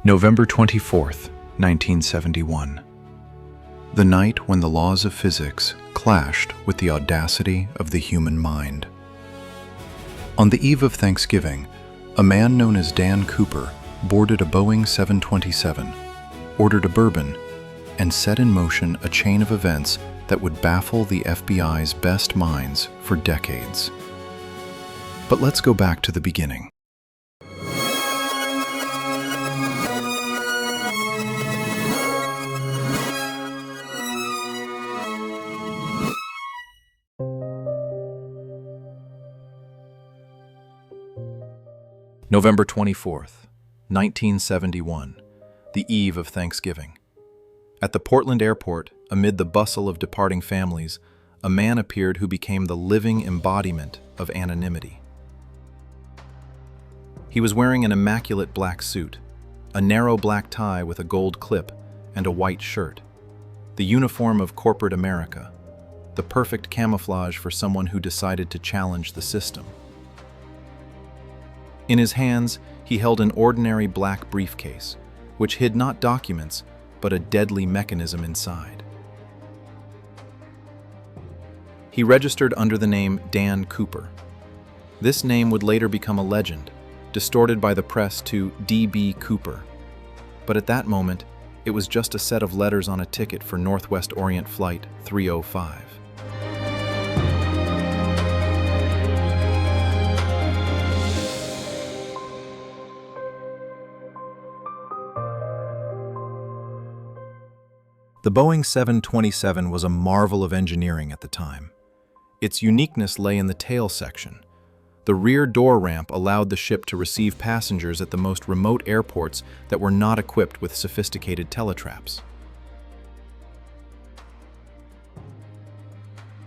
November 24th, 1971. The night when the laws of physics clashed with the audacity of the human mind. On the eve of Thanksgiving, a man known as Dan Cooper boarded a Boeing 727, ordered a bourbon, and set in motion a chain of events that would baffle the FBI's best minds for decades. But let's go back to the beginning. November 24th, 1971, the eve of Thanksgiving. At the Portland airport, amid the bustle of departing families, a man appeared who became the living embodiment of anonymity. He was wearing an immaculate black suit, a narrow black tie with a gold clip, and a white shirt. The uniform of corporate America, the perfect camouflage for someone who decided to challenge the system. In his hands, he held an ordinary black briefcase, which hid not documents, but a deadly mechanism inside. He registered under the name Dan Cooper. This name would later become a legend, distorted by the press to D.B. Cooper. But at that moment, it was just a set of letters on a ticket for Northwest Orient Flight 305. The Boeing 727 was a marvel of engineering at the time. Its uniqueness lay in the tail section. The rear door ramp allowed the ship to receive passengers at the most remote airports that were not equipped with sophisticated teletraps.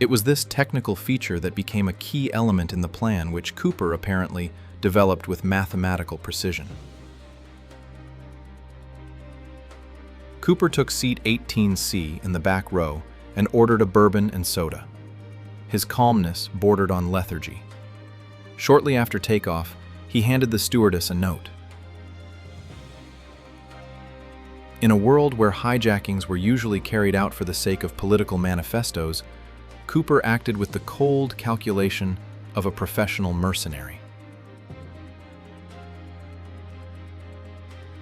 It was this technical feature that became a key element in the plan, which Cooper apparently developed with mathematical precision. Cooper took seat 18C in the back row and ordered a bourbon and soda. His calmness bordered on lethargy. Shortly after takeoff, he handed the stewardess a note. In a world where hijackings were usually carried out for the sake of political manifestos, Cooper acted with the cold calculation of a professional mercenary.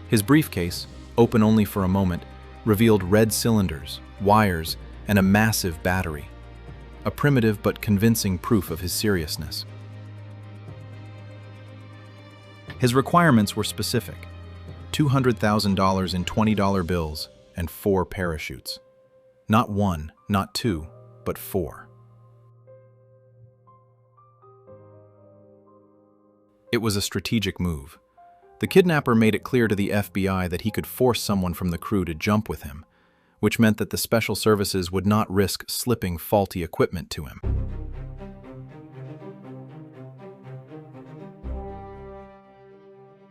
His briefcase, open only for a moment, revealed red cylinders, wires, and a massive battery, a primitive but convincing proof of his seriousness. His requirements were specific: $200,000 in $20 bills and 4 parachutes. Not 1, not 2, but 4. It was a strategic move. The kidnapper made it clear to the FBI that he could force someone from the crew to jump with him, which meant that the special services would not risk slipping faulty equipment to him.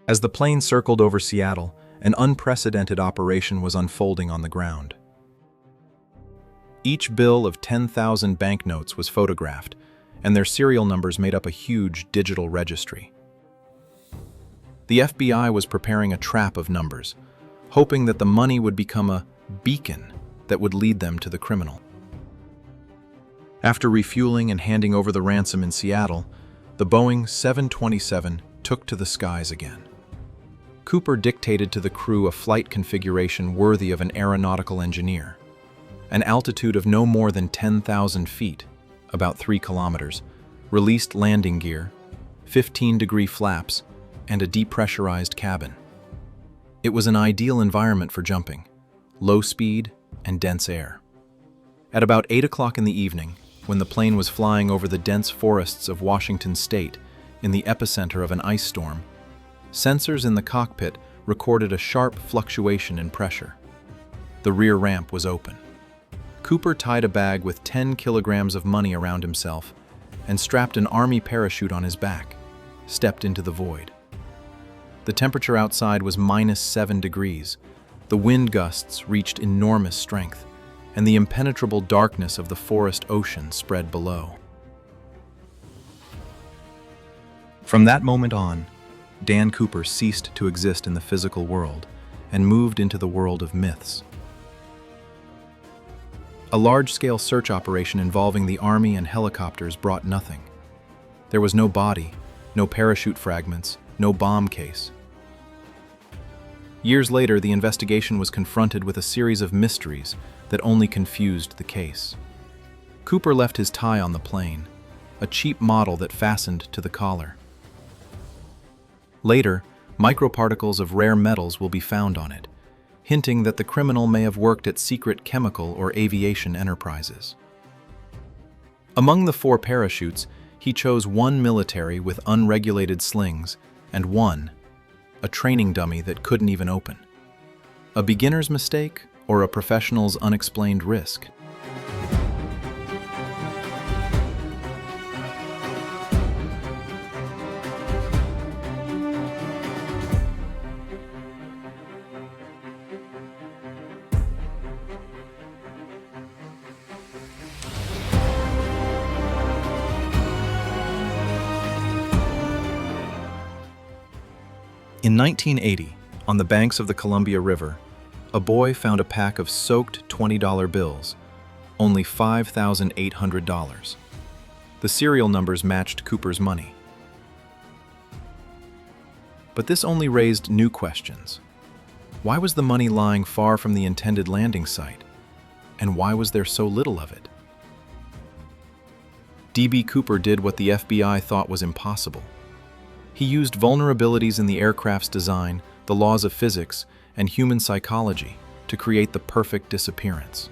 As the plane circled over Seattle, an unprecedented operation was unfolding on the ground. Each bill of 10,000 banknotes was photographed, and their serial numbers made up a huge digital registry. The FBI was preparing a trap of numbers, hoping that the money would become a beacon that would lead them to the criminal. After refueling and handing over the ransom in Seattle, the Boeing 727 took to the skies again. Cooper dictated to the crew a flight configuration worthy of an aeronautical engineer. An altitude of no more than 10,000 feet, about 3 kilometers, released landing gear, 15-degree flaps, and a depressurized cabin. It was an ideal environment for jumping, low speed and dense air. At about 8 o'clock in the evening, when the plane was flying over the dense forests of Washington state in the epicenter of an ice storm, sensors in the cockpit recorded a sharp fluctuation in pressure. The rear ramp was open. Cooper tied a bag with 10 kilograms of money around himself and strapped an army parachute on his back, stepped into the void. The temperature outside was -7 degrees. The wind gusts reached enormous strength, and the impenetrable darkness of the forest ocean spread below. From that moment on, Dan Cooper ceased to exist in the physical world and moved into the world of myths. A large-scale search operation involving the Army and helicopters brought nothing. There was no body, no parachute fragments, no bomb case. Years later, the investigation was confronted with a series of mysteries that only confused the case. Cooper left his tie on the plane, a cheap model that fastened to the collar. Later, microparticles of rare metals will be found on it, hinting that the criminal may have worked at secret chemical or aviation enterprises. Among the 4 parachutes, he chose one military with unregulated slings and one, a training dummy that couldn't even open. A beginner's mistake or a professional's unexplained risk? In 1980, on the banks of the Columbia River, a boy found a pack of soaked $20 bills, only $5,800. The serial numbers matched Cooper's money. But this only raised new questions. Why was the money lying far from the intended landing site? And why was there so little of it? D.B. Cooper did what the FBI thought was impossible. He used vulnerabilities in the aircraft's design, the laws of physics, and human psychology to create the perfect disappearance.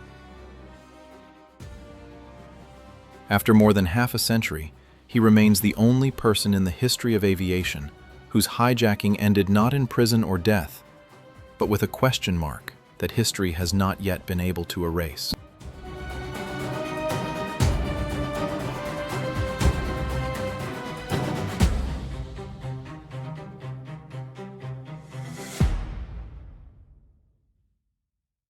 After more than half a century, he remains the only person in the history of aviation whose hijacking ended not in prison or death, but with a question mark that history has not yet been able to erase.